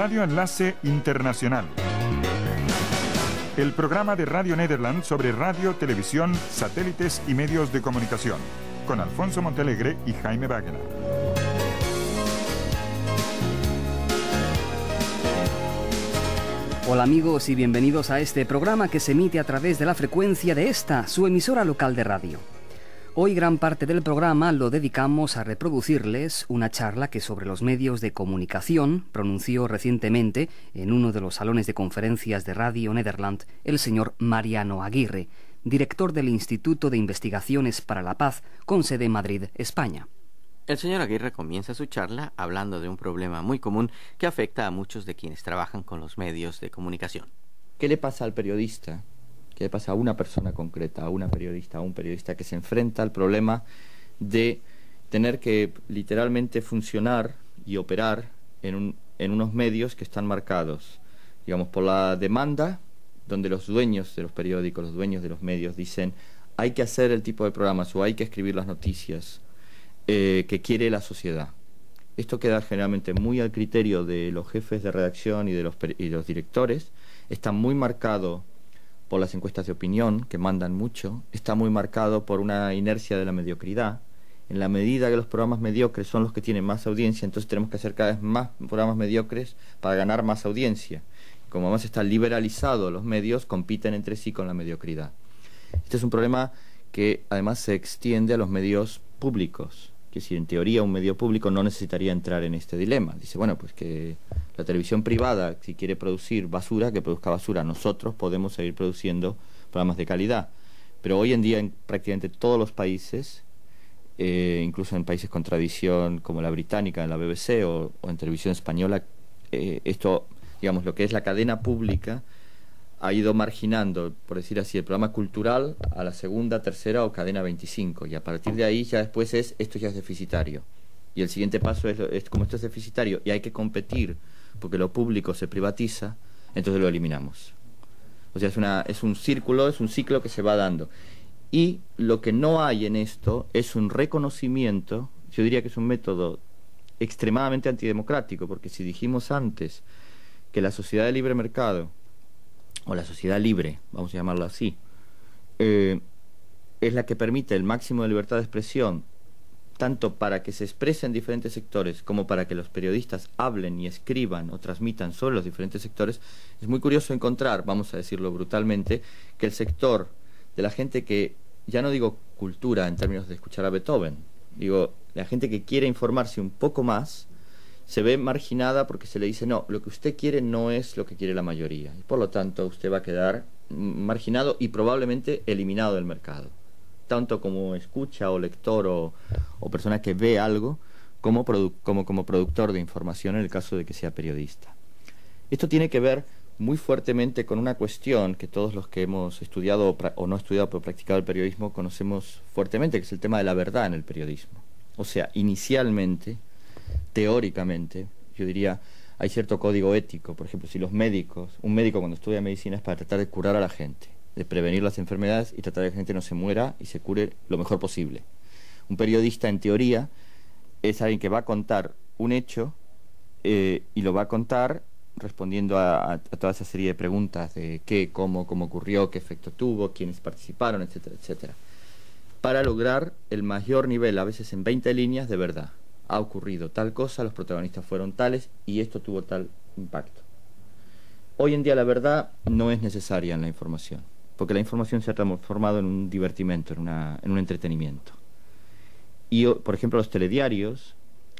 Radio Enlace Internacional. El programa de Radio Nederland sobre radio, televisión, satélites y medios de comunicación. Con Alfonso Montealegre y Jaime Wagner. Hola amigos y bienvenidos a este programa que se emite a través de la frecuencia de esta, su emisora local de radio. Hoy gran parte del programa lo dedicamos a reproducirles una charla que sobre los medios de comunicación pronunció recientemente en uno de los salones de conferencias de Radio Nederland el señor Mariano Aguirre, director del Instituto de Investigaciones para la Paz con sede en Madrid, España. El señor Aguirre comienza su charla hablando de un problema muy común que afecta a muchos de quienes trabajan con los medios de comunicación. ¿Qué le pasa al periodista? ¿Qué le pasa a una persona concreta, a una periodista, a un periodista que se enfrenta al problema de tener que literalmente funcionar y operar en unos medios que están marcados, digamos, por la demanda, donde los dueños de los periódicos, los dueños de los medios dicen hay que hacer el tipo de programas o hay que escribir las noticias que quiere la sociedad? Esto queda generalmente muy al criterio de los jefes de redacción y de los directores. Está muy marcado por las encuestas de opinión, que mandan mucho. Está muy marcado por una inercia de la mediocridad. En la medida que los programas mediocres son los que tienen más audiencia, entonces tenemos que hacer cada vez más programas mediocres para ganar más audiencia. Como además está liberalizado, los medios compiten entre sí con la mediocridad. Este es un problema que además se extiende a los medios públicos, que si en teoría un medio público no necesitaría entrar en este dilema. Dice, bueno, pues que la televisión privada, si quiere producir basura, que produzca basura. Nosotros podemos seguir produciendo programas de calidad. Pero hoy en día en prácticamente todos los países, incluso en países con tradición como la británica, en la BBC o en televisión española, esto, digamos, lo que es la cadena pública ha ido marginando, por decir así, el programa cultural a la segunda, tercera o cadena 25, y a partir de ahí ya después esto ya es deficitario, y el siguiente paso es como esto es deficitario y hay que competir porque lo público se privatiza, entonces lo eliminamos. O sea, es un círculo, es un ciclo que se va dando, y lo que no hay en esto es un reconocimiento. Yo diría que es un método extremadamente antidemocrático, porque si dijimos antes que la sociedad de libre mercado o la sociedad libre, vamos a llamarlo así, es la que permite el máximo de libertad de expresión, tanto para que se exprese en diferentes sectores como para que los periodistas hablen y escriban o transmitan sobre los diferentes sectores. Es muy curioso encontrar, vamos a decirlo brutalmente, que el sector de la gente que, ya no digo cultura en términos de escuchar a Beethoven, digo, la gente que quiere informarse un poco más, se ve marginada porque se le dice, no, lo que usted quiere no es lo que quiere la mayoría, y por lo tanto usted va a quedar marginado y probablemente eliminado del mercado, tanto como escucha o lector o persona que ve algo, como productor de información en el caso de que sea periodista. Esto tiene que ver muy fuertemente con una cuestión que todos los que hemos estudiado o no estudiado pero practicado el periodismo conocemos fuertemente, que es el tema de la verdad en el periodismo. O sea, inicialmente, teóricamente, yo diría, hay cierto código ético. Por ejemplo, si un médico cuando estudia medicina es para tratar de curar a la gente, de prevenir las enfermedades y tratar de que la gente no se muera y se cure lo mejor posible. Un periodista, en teoría, es alguien que va a contar un hecho y lo va a contar respondiendo a toda esa serie de preguntas de qué, cómo ocurrió, qué efecto tuvo, quiénes participaron, etcétera, etcétera, para lograr el mayor nivel, a veces en 20 líneas, de verdad. Ha ocurrido tal cosa, los protagonistas fueron tales y esto tuvo tal impacto. Hoy en día la verdad no es necesaria en la información, porque la información se ha transformado en un divertimento, en un entretenimiento. Y, por ejemplo, los telediarios,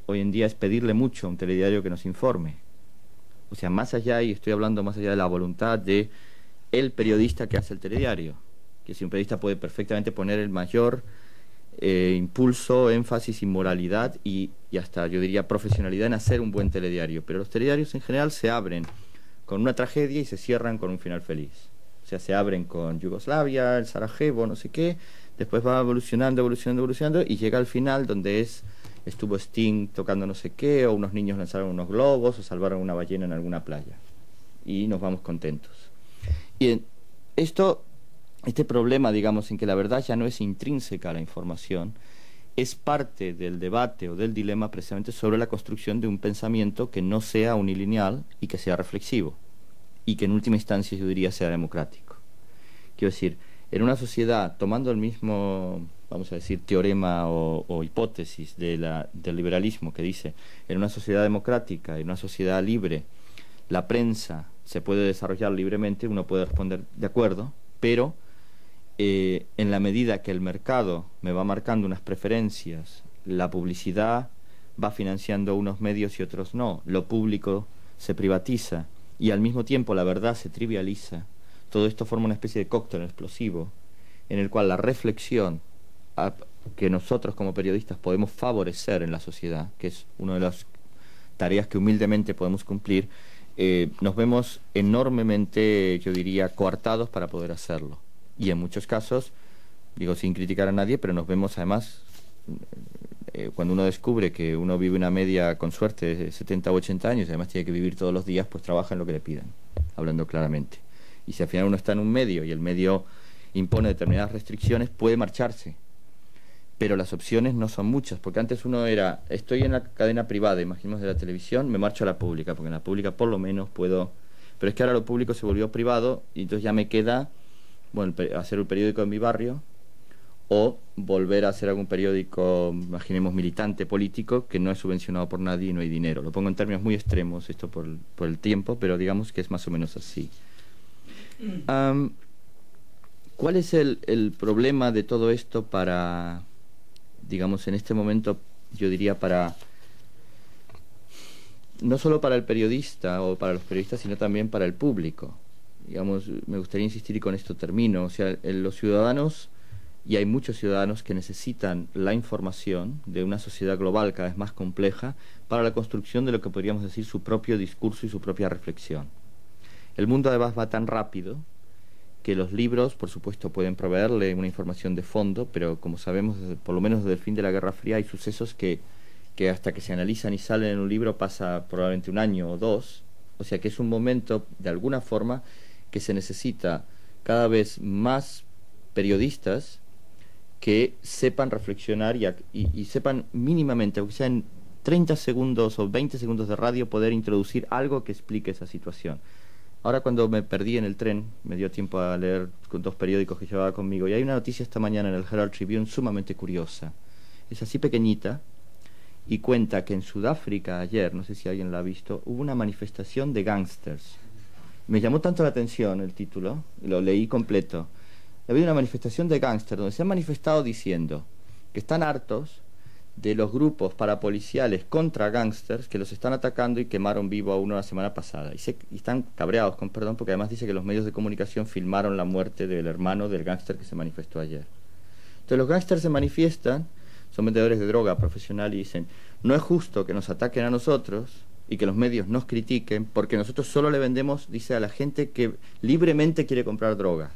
hoy en día es pedirle mucho a un telediario que nos informe. O sea, más allá, y estoy hablando más allá de la voluntad de el periodista que hace el telediario, que si un periodista puede perfectamente poner el mayor impulso, énfasis y moralidad y hasta, yo diría, profesionalidad en hacer un buen telediario, pero los telediarios en general se abren con una tragedia y se cierran con un final feliz. O sea, se abren con Yugoslavia, el Sarajevo, no sé qué, después va evolucionando y llega al final donde estuvo Sting tocando no sé qué, o unos niños lanzaron unos globos o salvaron una ballena en alguna playa y nos vamos contentos. Y este problema, digamos, en que la verdad ya no es intrínseca a la información es parte del debate o del dilema precisamente sobre la construcción de un pensamiento que no sea unilineal y que sea reflexivo, y que en última instancia yo diría sea democrático. Quiero decir, en una sociedad, tomando el mismo, vamos a decir, teorema o hipótesis del liberalismo, que dice, en una sociedad democrática, en una sociedad libre, la prensa se puede desarrollar libremente, uno puede responder de acuerdo, pero en la medida que el mercado me va marcando unas preferencias, la publicidad va financiando unos medios y otros no, lo público se privatiza y al mismo tiempo la verdad se trivializa, todo esto forma una especie de cóctel explosivo en el cual la reflexión que nosotros como periodistas podemos favorecer en la sociedad, que es una de las tareas que humildemente podemos cumplir, nos vemos enormemente, yo diría, coartados para poder hacerlo. Y en muchos casos, digo sin criticar a nadie, pero nos vemos además, cuando uno descubre que uno vive una media con suerte de 70 o 80 años y además tiene que vivir todos los días, pues trabaja en lo que le pidan, hablando claramente. Y si al final uno está en un medio y el medio impone determinadas restricciones, puede marcharse. Pero las opciones no son muchas, porque antes uno era, estoy en la cadena privada, imaginemos de la televisión, me marcho a la pública, porque en la pública por lo menos puedo... Pero es que ahora lo público se volvió privado y entonces ya me queda... bueno, hacer un periódico en mi barrio o volver a hacer algún periódico, imaginemos, militante político que no es subvencionado por nadie y no hay dinero. Lo pongo en términos muy extremos esto por el tiempo, pero digamos que es más o menos así. ¿Cuál es el problema de todo esto para, digamos, en este momento, yo diría para... no solo para el periodista o para los periodistas, sino también para el público? Digamos, me gustaría insistir y con esto termino. O sea, los ciudadanos, y hay muchos ciudadanos que necesitan la información de una sociedad global cada vez más compleja para la construcción de lo que podríamos decir su propio discurso y su propia reflexión. El mundo además va tan rápido que los libros, por supuesto, pueden proveerle una información de fondo, pero como sabemos, por lo menos desde el fin de la Guerra Fría, hay sucesos que hasta que se analizan y salen en un libro pasa probablemente un año o dos. O sea que es un momento, de alguna forma, que se necesita cada vez más periodistas que sepan reflexionar y sepan mínimamente, aunque sea en 30 segundos o 20 segundos de radio, poder introducir algo que explique esa situación. Ahora cuando me perdí en el tren, me dio tiempo a leer con 2 periódicos que llevaba conmigo, y hay una noticia esta mañana en el Herald Tribune sumamente curiosa. Es así pequeñita y cuenta que en Sudáfrica ayer, no sé si alguien la ha visto, hubo una manifestación de gángsters. Me llamó tanto la atención el título, lo leí completo. Ha habido una manifestación de gángsters donde se han manifestado diciendo que están hartos de los grupos parapoliciales contra gángsters que los están atacando y quemaron vivo a uno la semana pasada. Y están cabreados, con perdón, porque además dice que los medios de comunicación filmaron la muerte del hermano del gángster que se manifestó ayer. Entonces los gángsters se manifiestan, son vendedores de droga profesional y dicen, no es justo que nos ataquen a nosotros y que los medios nos critiquen porque nosotros solo le vendemos, dice, a la gente que libremente quiere comprar droga.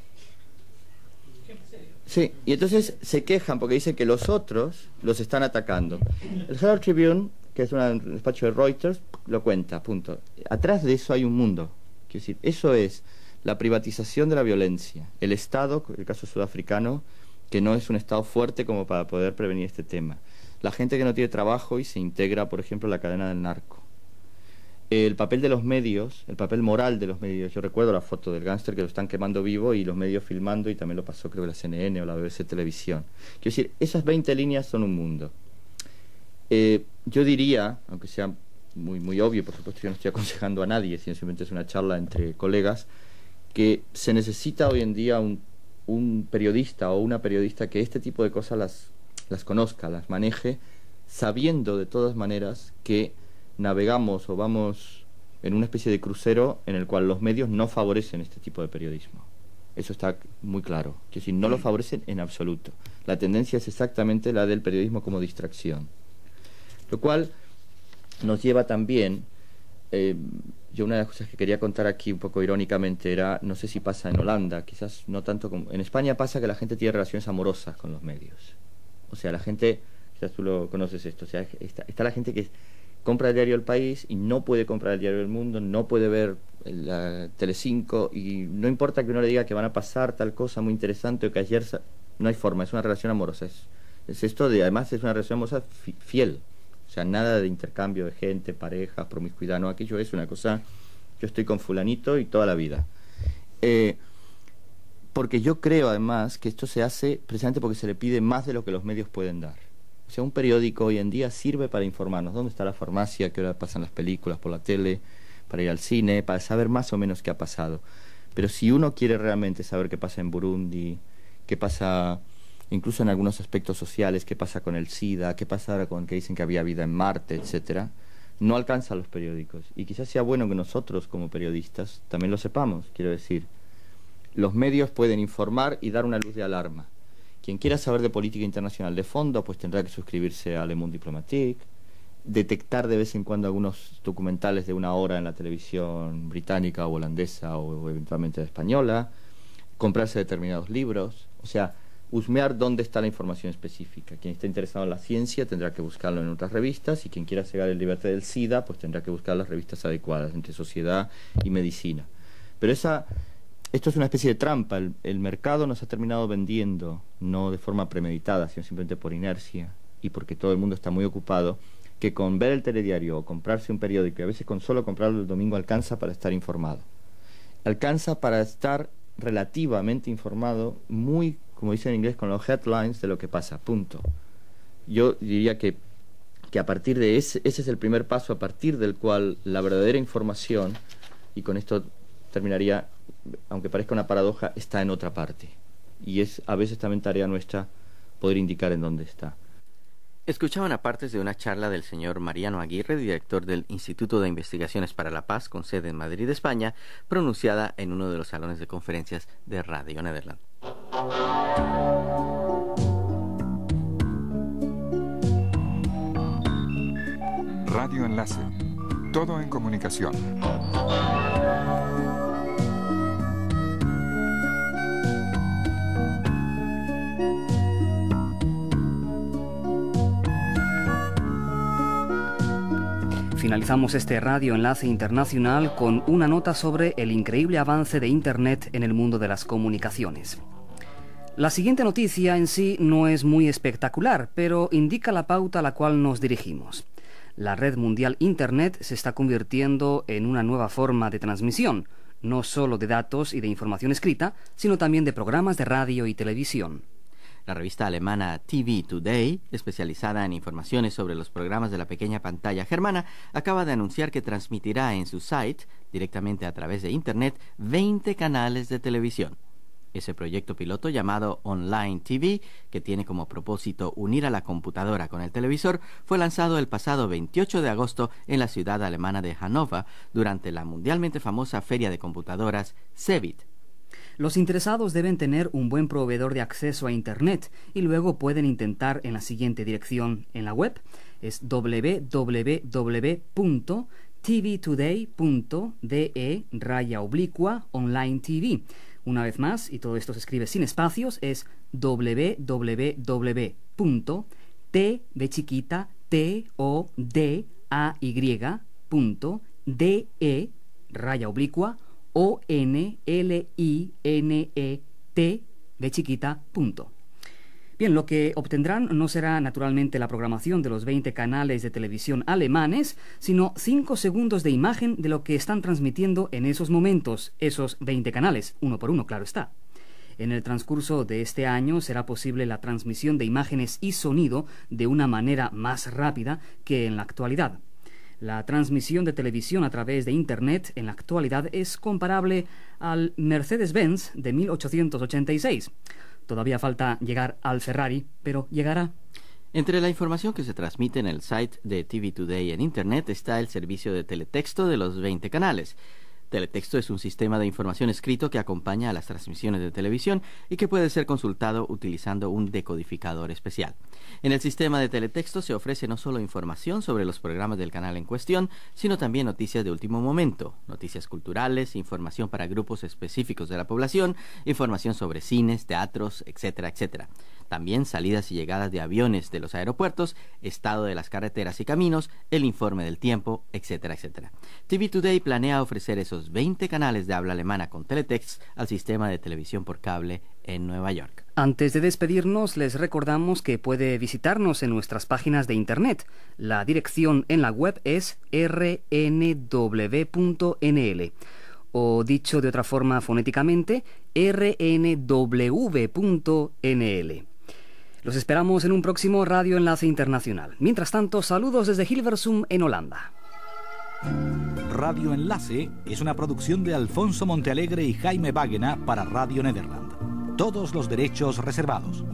Sí, y entonces se quejan porque dicen que los otros los están atacando. El Herald Tribune, que es un despacho de Reuters, lo cuenta, punto. Atrás de eso hay un mundo. Quiero decir, eso es la privatización de la violencia. El Estado, el caso sudafricano, que no es un Estado fuerte como para poder prevenir este tema. La gente que no tiene trabajo y se integra, por ejemplo, en la cadena del narco. El papel de los medios, el papel moral de los medios. Yo recuerdo la foto del gángster que lo están quemando vivo y los medios filmando, y también lo pasó creo que la CNN o la BBC Televisión. Quiero decir, esas 20 líneas son un mundo. Yo diría, aunque sea muy obvio, por supuesto yo no estoy aconsejando a nadie, sino simplemente es una charla entre colegas, que se necesita hoy en día un periodista o una periodista que este tipo de cosas las conozca, las maneje, sabiendo de todas maneras que navegamos o vamos en una especie de crucero en el cual los medios no favorecen este tipo de periodismo. Eso está muy claro. Es decir, no lo favorecen en absoluto. La tendencia es exactamente la del periodismo como distracción. Lo cual nos lleva también... yo una de las cosas que quería contar aquí un poco irónicamente era, no sé si pasa en Holanda, quizás no tanto como... En España pasa que la gente tiene relaciones amorosas con los medios. O sea, la gente... Quizás tú lo conoces esto. O sea, está la gente que compra el diario El País y no puede comprar el diario El Mundo, no puede ver la Telecinco, y no importa que uno le diga que van a pasar tal cosa muy interesante o que ayer... No hay forma, es una relación amorosa. Es esto de, además es una relación amorosa fiel, o sea, nada de intercambio de gente, parejas, promiscuidad, no, aquello es una cosa, yo estoy con fulanito y toda la vida. Porque yo creo además que esto se hace precisamente porque se le pide más de lo que los medios pueden dar. O sea, un periódico hoy en día sirve para informarnos dónde está la farmacia, qué hora pasan las películas por la tele, para ir al cine, para saber más o menos qué ha pasado. Pero si uno quiere realmente saber qué pasa en Burundi, qué pasa incluso en algunos aspectos sociales, qué pasa con el SIDA, qué pasa ahora con que dicen que había vida en Marte, etcétera, no alcanza a los periódicos. Y quizás sea bueno que nosotros como periodistas también lo sepamos, quiero decir. Los medios pueden informar y dar una luz de alarma. Quien quiera saber de política internacional de fondo, pues tendrá que suscribirse a Le Monde Diplomatique, detectar de vez en cuando algunos documentales de 1 hora en la televisión británica o holandesa o eventualmente española, comprarse determinados libros, o sea, husmear dónde está la información específica. Quien esté interesado en la ciencia tendrá que buscarlo en otras revistas, y quien quiera cegar el debate del SIDA, pues tendrá que buscar las revistas adecuadas entre sociedad y medicina. Pero esto es una especie de trampa. El mercado nos ha terminado vendiendo, no de forma premeditada, sino simplemente por inercia y porque todo el mundo está muy ocupado, que con ver el telediario o comprarse un periódico, y a veces con solo comprarlo el domingo, alcanza para estar informado. Alcanza para estar relativamente informado, muy, como dicen en inglés, con los headlines de lo que pasa, punto. Yo diría que a partir de ese es el primer paso, a partir del cual la verdadera información, y con esto terminaría, aunque parezca una paradoja, está en otra parte. Y es a veces también tarea nuestra poder indicar en dónde está. Escuchaban a partes de una charla del señor Mariano Aguirre, director del Instituto de Investigaciones para la Paz, con sede en Madrid, España, pronunciada en uno de los salones de conferencias de Radio Nederland. Radio Enlace. Todo en comunicación. Finalizamos este Radio Enlace Internacional con una nota sobre el increíble avance de Internet en el mundo de las comunicaciones. La siguiente noticia en sí no es muy espectacular, pero indica la pauta a la cual nos dirigimos. La red mundial Internet se está convirtiendo en una nueva forma de transmisión, no solo de datos y de información escrita, sino también de programas de radio y televisión. La revista alemana TV Today, especializada en informaciones sobre los programas de la pequeña pantalla germana, acaba de anunciar que transmitirá en su site, directamente a través de Internet, 20 canales de televisión. Ese proyecto piloto llamado Online TV, que tiene como propósito unir a la computadora con el televisor, fue lanzado el pasado 28 de agosto en la ciudad alemana de Hannover durante la mundialmente famosa feria de computadoras CeBIT. Los interesados deben tener un buen proveedor de acceso a Internet y luego pueden intentar en la siguiente dirección en la web. Es www.tvtoday.de/online TV. Una vez más, y todo esto se escribe sin espacios, es www.onlinet. Bien, lo que obtendrán no será naturalmente la programación de los 20 canales de televisión alemanes, sino 5 segundos de imagen de lo que están transmitiendo en esos momentos, esos 20 canales, uno por uno, claro está. En el transcurso de este año será posible la transmisión de imágenes y sonido de una manera más rápida que en la actualidad. La transmisión de televisión a través de Internet en la actualidad es comparable al Mercedes-Benz de 1886. Todavía falta llegar al Ferrari, pero llegará. Entre la información que se transmite en el site de TV Today en Internet está el servicio de teletexto de los 20 canales. Teletexto es un sistema de información escrito que acompaña a las transmisiones de televisión y que puede ser consultado utilizando un decodificador especial. En el sistema de teletexto se ofrece no solo información sobre los programas del canal en cuestión, sino también noticias de último momento, noticias culturales, información para grupos específicos de la población, información sobre cines, teatros, etcétera, etcétera. También salidas y llegadas de aviones de los aeropuertos, estado de las carreteras y caminos, el informe del tiempo, etcétera, etcétera. TV Today planea ofrecer esos 20 canales de habla alemana con teletext al sistema de televisión por cable en Nueva York. Antes de despedirnos, les recordamos que puede visitarnos en nuestras páginas de internet. La dirección en la web es rnw.nl, o dicho de otra forma fonéticamente, rnw.nl. Los esperamos en un próximo Radio Enlace Internacional. Mientras tanto, saludos desde Hilversum, en Holanda. Radio Enlace es una producción de Alfonso Montealegre y Jaime Bagena para Radio Nederland. Todos los derechos reservados.